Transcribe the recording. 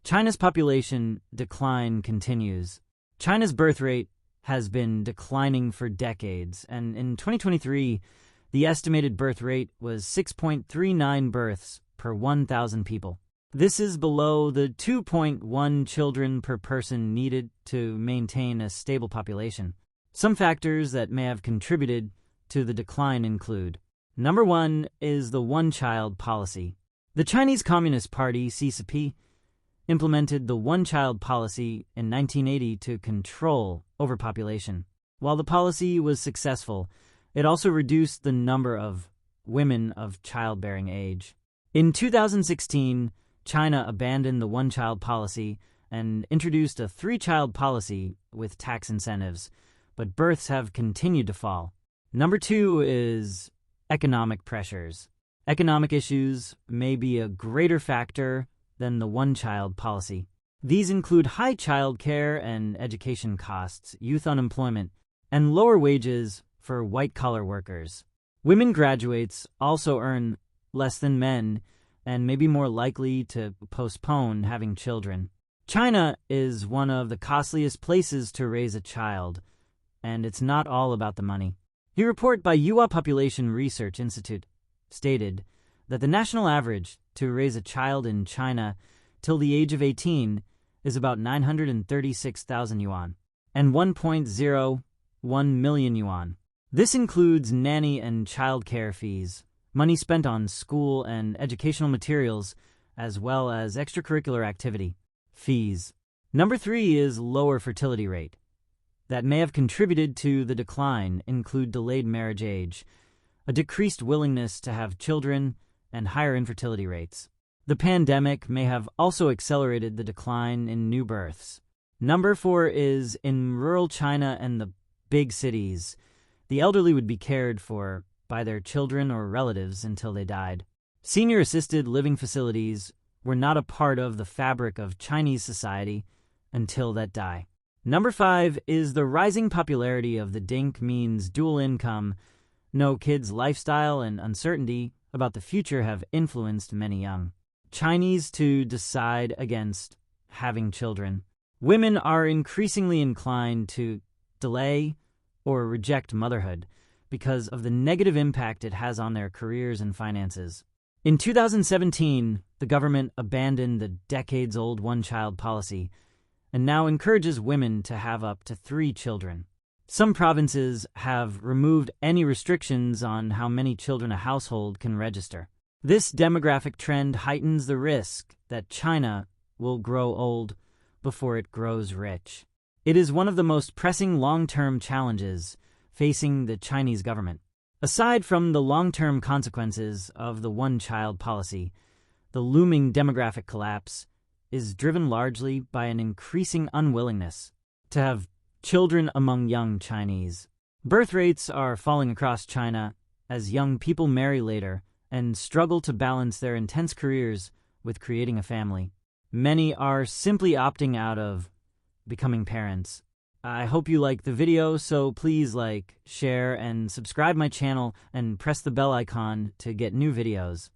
China's population decline continues. China's birth rate has been declining for decades, and in 2023, the estimated birth rate was 6.39 births per 1,000 people. This is below the 2.1 children per person needed to maintain a stable population. Some factors that may have contributed to the decline include: number one is the one-child policy. The Chinese Communist Party, CCP, implemented the one-child policy in 1980 to control overpopulation. While the policy was successful, it also reduced the number of women of childbearing age. In 2016, China abandoned the one-child policy and introduced a three-child policy with tax incentives, but births have continued to fall. Number two is economic pressures. Economic issues may be a greater factor than the one-child policy. These include high child care and education costs, youth unemployment, and lower wages for white-collar workers. Women graduates also earn less than men and may be more likely to postpone having children. China is one of the costliest places to raise a child, and it's not all about the money. A report by Yuhua Population Research Institute stated that the national average to raise a child in China till the age of 18 is about 936,000 yuan and 1.01 million yuan. This includes nanny and childcare fees, money spent on school and educational materials, as well as extracurricular activity fees. Number three is lower fertility rate. That may have contributed to the decline include delayed marriage age, a decreased willingness to have children, and higher infertility rates. The pandemic may have also accelerated the decline in new births. Number four is in rural China and the big cities, the elderly would be cared for by their children or relatives until they died. Senior assisted living facilities were not a part of the fabric of Chinese society until that die. Number five is the rising popularity of the Dink means dual income. No kids' lifestyle and uncertainty about the future have influenced many young Chinese to decide against having children. Women are increasingly inclined to delay or reject motherhood because of the negative impact it has on their careers and finances. In 2017, the government abandoned the decades-old one-child policy and now encourages women to have up to 3 children. Some provinces have removed any restrictions on how many children a household can register. This demographic trend heightens the risk that China will grow old before it grows rich. It is one of the most pressing long-term challenges facing the Chinese government. Aside from the long-term consequences of the one-child policy, the looming demographic collapse is driven largely by an increasing unwillingness to have children among young Chinese. Birth rates are falling across China as young people marry later and struggle to balance their intense careers with creating a family. Many are simply opting out of becoming parents. I hope you liked the video, so please like, share, and subscribe my channel and press the bell icon to get new videos.